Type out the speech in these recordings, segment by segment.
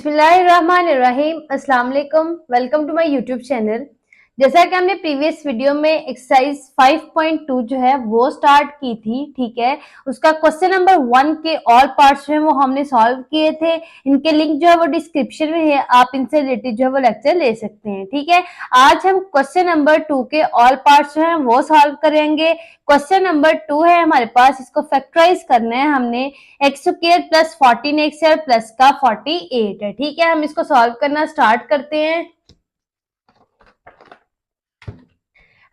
बिस्मिल्लाहिर्रहमानिर्रहीम। अस्सलाम वालेकुम। Welcome to my YouTube channel. जैसा कि हमने प्रीवियस वीडियो में एक्सरसाइज 5.2 जो है वो स्टार्ट की थी, ठीक है। उसका क्वेश्चन नंबर 1 के ऑल पार्ट्स जो है वो हमने सॉल्व किए थे। इनके लिंक जो है वो डिस्क्रिप्शन में है, आप इनसे रिलेटेड जो है वो लेक्चर ले सकते हैं, ठीक है। आज हम क्वेश्चन नंबर 2 के ऑल पार्ट्स जो है वो सॉल्व करेंगे। क्वेश्चन नंबर 2 है हमारे पास, इसको फैक्टराइज करना है हमने। एक्स स्क्वायर प्लस 14x है प्लस का 48 है, ठीक है। हम इसको सॉल्व करना स्टार्ट करते हैं।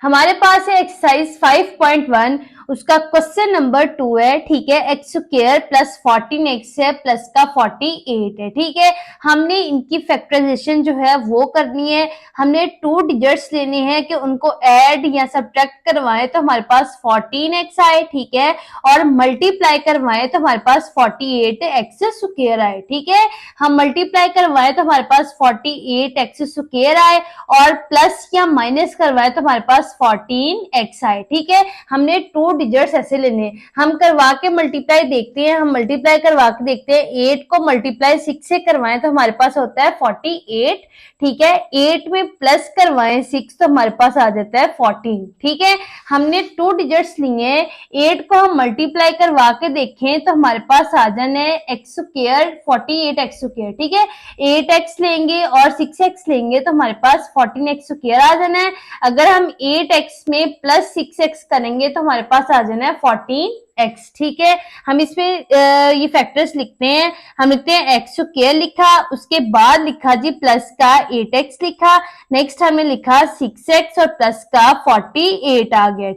हमारे पास है एक्सरसाइज 5.1, उसका क्वेश्चन नंबर 2 है, ठीक है। एक्स स्क्वायर प्लस 14x है प्लस का 48 है, ठीक है। हमने इनकी फैक्टराइजेशन जो है वो करनी है। हमने 2 डिजिट्स लेने हैं कि उनको ऐड या सब्ट्रैक्ट करवाएं तो हमारे पास 14x आए, ठीक है। और मल्टीप्लाई करवाएं तो हमारे पास 48x स्क्वायर आए, ठीक है। हम मल्टीप्लाई करवाएं तो हमारे पास 48x स्क्वायर आए और प्लस या माइनस करवाएं तो हमारे पास 14x आए, ठीक है। हमने 2 डिजिट्स ऐसे लेने, हम करवा के मल्टीप्लाई देखते हैं। हम मल्टीप्लाई करवा के देखते हैं, 8 को मल्टीप्लाई 6 से करवाएं तो हमारे पास होता है 48, ठीक है। 8 में प्लस करवाएं 6 तो हमारे पास आ जाता है 14, ठीक है। हमने 2 डिजिट्स लिए, 8 को हम मल्टीप्लाई करवा के देखें तो हमारे पास आ जाना है एक्स स्क्वायर 48x स्क्वायर, ठीक है। 8x लेंगे और 6x लेंगे तो हमारे पास 14x स्क्वायर आ जाना है। अगर हम 8x में प्लस 6x करेंगे तो हमारे पास आ जाना है 14x, ठीक है। हम इसमें ये फैक्टर्स लिखते हैं। हम लिखते हैं एक्स स्क्वायर लिखा, उसके बाद लिखा जी प्लस का 8x लिखा, नेक्स्ट हमने लिखा 6x और प्लस का 48 आ गया,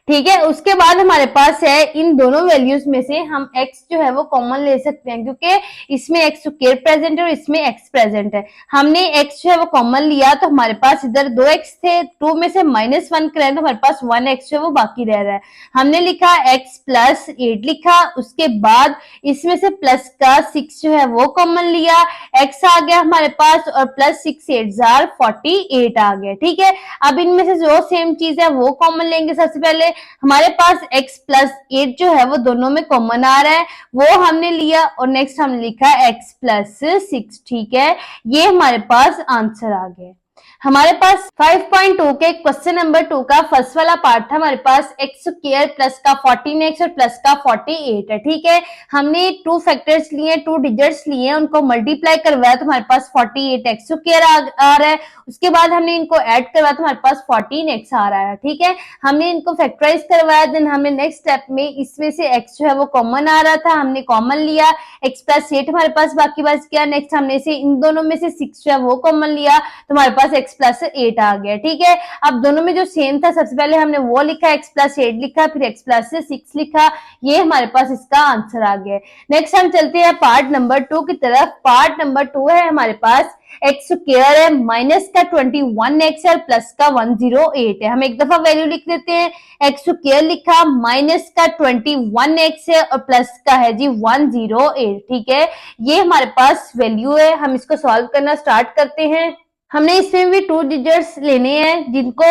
ठीक है। उसके बाद हमारे पास है इन दोनों वैल्यूज में से हम x जो है वो कॉमन ले सकते हैं, क्योंकि इसमें एक्स स्क्वायर प्रेजेंट है और इसमें x प्रेजेंट है। हमने x जो है वो कॉमन लिया तो हमारे पास इधर 2x थे, 2 में से -1 करें तो हमारे पास 1x जो है वो बाकी रह रहा है। हमने लिखा x प्लस 8 लिखा, उसके बाद इसमें से प्लस का 6 जो है वो कॉमन लिया, x आ गया हमारे पास और प्लस 6 8 48 आ गया, ठीक है। अब इनमें से जो सेम चीज है वो कॉमन लेंगे। सबसे पहले हमारे पास x प्लस 8 जो है वो दोनों में कॉमन आ रहा है, वो हमने लिया और नेक्स्ट हमने लिखा x प्लस 6, ठीक है। ये हमारे पास आंसर आ गया। हमारे पास 5.2 के क्वेश्चन नंबर 2 का फर्स्ट वाला पार्ट था। हमारे पास एक्स स्क्वायर प्लस का 14x और प्लस का 48 है, ठीक है। हमने 2 फैक्टर्स लिए, 2 डिजिट्स लिए, उनको मल्टीप्लाई करवाया तो हमारे पास 48x स्क्वायर आ रहा है। उसके बाद हमने इनको ऐड करवाया तो हमारे पास 14x आ रहा है, ठीक है। हमने इनको फैक्टराइज करवाया, देन हमने नेक्स्ट स्टेप में इसमें से x जो है वो कॉमन आ रहा था, हमने कॉमन लिया, x प्लस 8 हमारे पास बाकी बच गया। नेक्स्ट हमने से इन दोनों में से 6 जो है वो कॉमन लिया तो हमारे पास x प्लस 8 आ गया, ठीक है। अब दोनों में जो सेम था, सबसे पहले हमने वो लिखा, x प्लस 8 लिखा, फिर x प्लस 6 लिखा, ये हमारे पास इसका आंसर आ गया। नेक्स्ट हम चलते हैं पार्ट नंबर 2 की तरफ। पार्ट नंबर 2 है हमारे पास, एक्स स्क्वायर है माइनस का 21x है प्लस का 108 है। हम एक दफा वैल्यू लिख देते हैं, एक्स स्क्वायर लिखा, माइनस का 21x है और प्लस का है जी 108, ठीक है। ये हमारे पास वैल्यू है। हम इसको सॉल्व करना स्टार्ट करते हैं। हमने इसमें भी 2 डिजिट्स लेने हैं, जिनको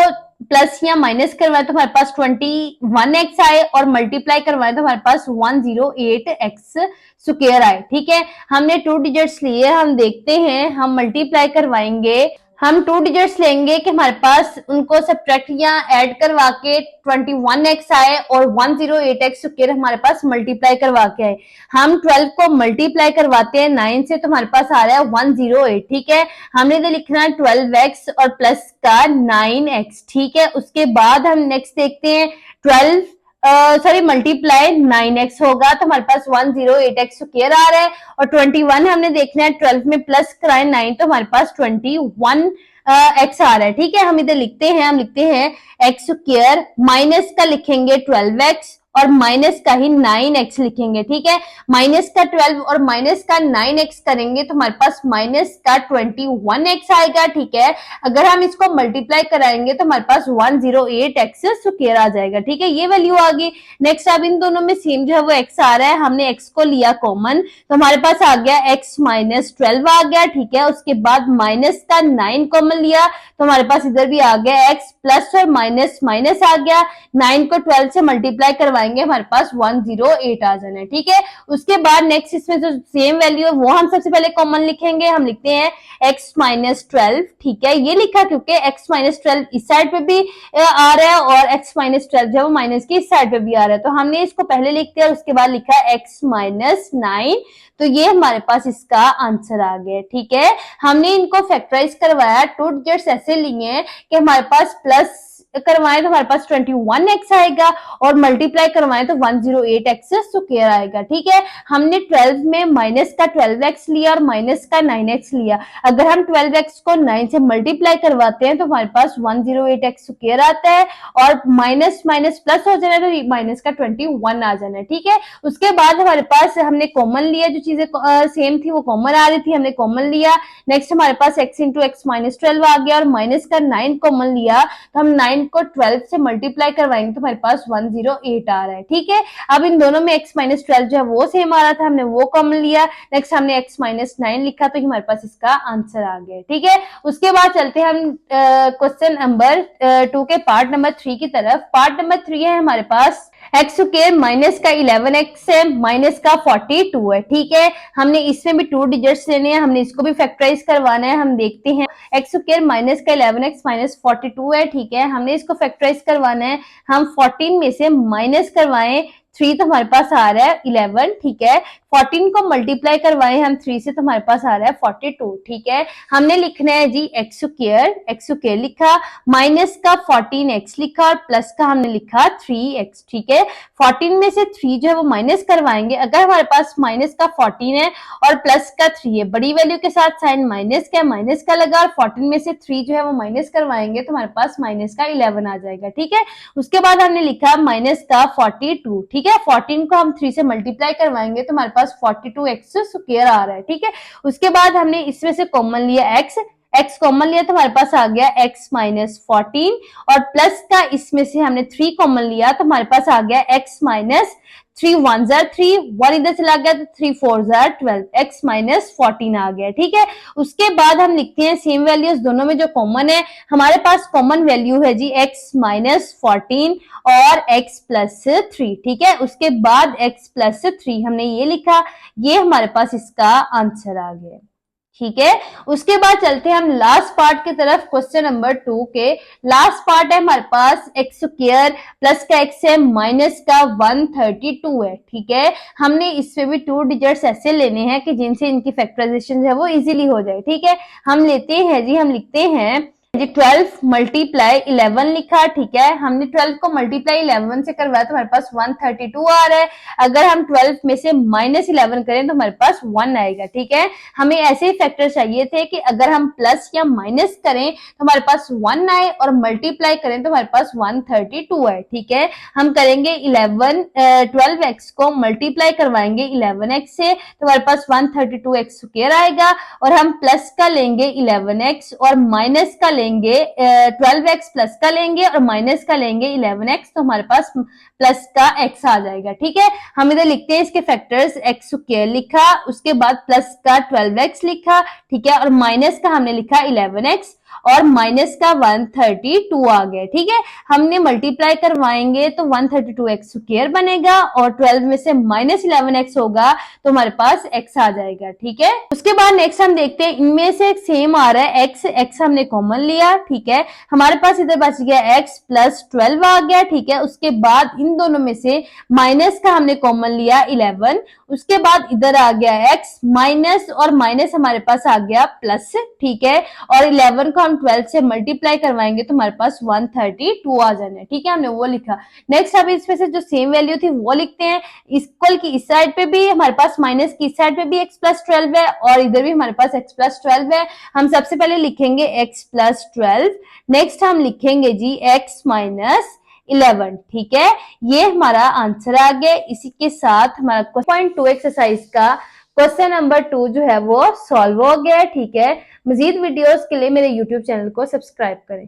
प्लस या माइनस करवाए तो हमारे पास 21x आए और मल्टीप्लाई करवाए तो हमारे पास 108x स्क्वायर आए, ठीक है। हमने 2 डिजिट्स लिए, हम देखते हैं, हम मल्टीप्लाई करवाएंगे। हम 2 डिजिट्स लेंगे कि हमारे पास उनको सब्ट्रैक्ट या ऐड करवा के 21x आए और 108x स्क्वायर हमारे पास मल्टीप्लाई करवा के आए। हम 12 को मल्टीप्लाई करवाते हैं 9 से तो हमारे पास आ रहा है 108, ठीक है। हमने इधर लिखना है 12x और प्लस का 9x, ठीक है। उसके बाद हम नेक्स्ट देखते हैं 12 मल्टीप्लाई 9x होगा तो हमारे पास 108x स्क्वायर आ रहा है और 21 हमने देखना है, 12 में प्लस कराए 9 तो हमारे पास 21 x आ रहा है, ठीक है। हम इधर लिखते हैं, हम लिखते हैं एक्स स्क्वायर माइनस का लिखेंगे 12x और माइनस का ही 9x लिखेंगे, ठीक है। माइनस का 12 और माइनस का 9x करेंगे तो हमारे पास माइनस का 21x आएगा, ठीक है। अगर हम इसको मल्टीप्लाई कराएंगे तो हमारे पास 108x स्क्वायर आ जाएगा, ठीक है। ये वैल्यू आ गई। नेक्स्ट अब इन दोनों में सेम जो है वो x आ रहा है, हमने x को लिया कॉमन तो हमारे पास आ गया x माइनस 12 आ गया, ठीक है। उसके बाद माइनस का 9 कॉमन लिया तो हमारे पास इधर भी आ गया x प्लस और माइनस माइनस आ गया। 9 को 12 से मल्टीप्लाई करवाएंगे आएंगे हमारे पास 108 आ जाना है, ठीक है। उसके बाद नेक्स्ट इसमें जो सेम वैल्यू है वो हम सबसे पहले कॉमन लिखेंगे, हम लिखते हैं x माइनस 12, ठीक है। ये लिखा क्योंकि x माइनस 12 इस साइड पे भी आ रहा है और x माइनस 12 जो है वो माइनस की इस साइड पे भी आ रहा है, तो हमने इसको पहले लिख दिया, उसके बाद लिखा x माइनस 9, तो ये हमारे पास इसका आंसर आ गया, ठीक है। हमने इनको फैक्टराइज करवाया, टू डिजिट्स ऐसे लिए कि हमारे पास प्लस करवाएं तो हमारे पास 21x आएगा और मल्टीप्लाई करवाएं तो 108x स्क्वायर आएगा, ठीक है। हमने 12 में माइनस का 12x लिया और माइनस का 9x लिया, अगर हम 12x को 9 से मल्टीप्लाई करवाते हैं तो हमारे पास 108x स्क्वायर आता है और माइनस माइनस प्लस हो जाना है तो माइनस का 21 आ जाना है, ठीक है। उसके बाद हमारे पास हमने कॉमन लिया, जो चीजें सेम थी वो कॉमन आ रही थी, हमने कॉमन लिया। नेक्स्ट हमारे पास x इंटू एक्स माइनस 12 आ गया और माइनस का 9 कॉमन लिया, तो हम 9 को 12 से मल्टीप्लाई करवाएंगे तो हमारे पास 108 आ रहा है, ठीक है। अब इन दोनों में x माइनस 12 जो है वो सेम आ रहा था, हमने वो कॉमन लिया। नेक्स्ट हमने x माइनस 9 लिखा तो हमारे पास इसका आंसर आ गया, ठीक है। उसके बाद चलते हैं हम क्वेश्चन नंबर 2 के पार्ट नंबर 3 की तरफ। पार्ट नंबर 3 है हमारे पास एक्स स्क्वायर माइनस का 11x है माइनस का 42 है, ठीक है। हमने इसमें भी टू डिजिट्स लेने हैं, हमने इसको भी फैक्टराइज करवाना है। हम देखते हैं एक्स स्क्वायर माइनस का 11x माइनस 42 है, ठीक है। हमने इसको फैक्टराइज करवाना है, हम 14 में से माइनस करवाएं 3 तो हमारे पास आ रहा है 11, ठीक है। 14 को मल्टीप्लाई करवाएं हम 3 से तो हमारे पास आ रहा है 42, ठीक है। हमने लिखना है जी एक्स स्क्वायर लिखा, माइनस का 14x लिखा और प्लस का हमने लिखा 3x, ठीक है। 14 में से 3 जो है वो माइनस करवाएंगे, अगर हमारे पास माइनस का 14 है और प्लस का 3 है, बड़ी वैल्यू के साथ साइन माइनस का लगा और 14 में से 3 जो है वो माइनस करवाएंगे तो हमारे पास माइनस का 11 आ जाएगा, ठीक है। उसके बाद हमने लिखा माइनस का 42, ठीक है। 14 को हम 3 से मल्टीप्लाई करवाएंगे तो हमारे पास 42x स्क्वायर आ रहा है, ठीक है। उसके बाद हमने इसमें से कॉमन लिया x कॉमन लिया तो हमारे पास आ गया x माइनस 14 और प्लस का इसमें से हमने 3 कॉमन लिया तो हमारे पास आ गया x माइनस 3 1 जार 3, 1 इधर चला गया तो 3 4 जार 12, x माइनस 14 आ गया, ठीक है। उसके बाद हम लिखते हैं सेम वैल्यूज दोनों में जो कॉमन है, हमारे पास कॉमन वैल्यू है जी x माइनस 14 और x प्लस 3, ठीक है। उसके बाद x प्लस 3 हमने ये लिखा, ये हमारे पास इसका आंसर आ गया, ठीक है। उसके बाद चलते हैं हम लास्ट पार्ट की तरफ। क्वेश्चन नंबर 2 के लास्ट पार्ट है हमारे पास एक्स स्क्वायर प्लस का x है माइनस का 132 है, ठीक है। हमने इसमें भी टू डिजिट्स ऐसे लेने हैं कि जिनसे इनकी फैक्टराइजेशन जो है वो इजीली हो जाए, ठीक है। हम लेते हैं जी, हम लिखते हैं जी 12 मल्टीप्लाई 11 लिखा, ठीक है। हमने 12 को मल्टीप्लाई 11 से करवाया तो हमारे पास 132 आ रहा है, अगर हम 12 में से माइनस 11 करें तो हमारे पास 1 आएगा, ठीक है। हमें ऐसे ही फैक्टर चाहिए थे कि अगर हम प्लस या माइनस करें तो हमारे पास 1 आए और मल्टीप्लाई करें तो हमारे पास 132 है, ठीक है। हम करेंगे 12x को मल्टीप्लाई करवाएंगे 11x से तो हमारे पास 132x स्क्वायर आएगा और हम प्लस का लेंगे 11x और माइनस का लेंगे 12x, प्लस का लेंगे और माइनस का लेंगे 11x तो हमारे पास प्लस का x आ जाएगा, ठीक है। हम इधर लिखते हैं इसके फैक्टर्स, x स्क्वायर लिखा, उसके बाद प्लस का 12x लिखा, ठीक है, और माइनस का हमने लिखा 11x और माइनस का 132 आ गया, ठीक है। हमने मल्टीप्लाई करवाएंगे तो 132x स्क्वायर बनेगा और 12 में से माइनस 11x होगा तो हमारे पास x आ जाएगा, ठीक है। उसके बाद नेक्स्ट हम देखते हैं, इनमें से एक सेम आ रहा है x हमने कॉमन लिया, ठीक है। हमारे पास इधर बच गया x प्लस 12 आ गया, ठीक है। उसके बाद इन दोनों में से माइनस का हमने कॉमन लिया 11, उसके बाद इधर आ गया x माइनस और माइनस हमारे पास आ गया प्लस, ठीक है। और 11 को हम 12 से मल्टीप्लाई करवाएंगे तो हमारे पास 132 आ जाना है, ठीक है। हमने वो लिखा। नेक्स्ट अब इसमें से जो सेम वैल्यू थी वो लिखते हैं, इक्वल की इस साइड पे भी हमारे पास माइनस की इस साइड पे भी x प्लस 12 है और इधर भी हमारे पास x प्लस 12 है। हम सबसे पहले लिखेंगे x प्लस 12, नेक्स्ट हम लिखेंगे जी x माइनस 11, ठीक है। ये हमारा आंसर आ गया। इसी के साथ हमारा 2 एक्सरसाइज का क्वेश्चन नंबर 2 जो है वो सॉल्व हो गया, ठीक है। मजीद वीडियोस के लिए मेरे YouTube चैनल को सब्सक्राइब करें।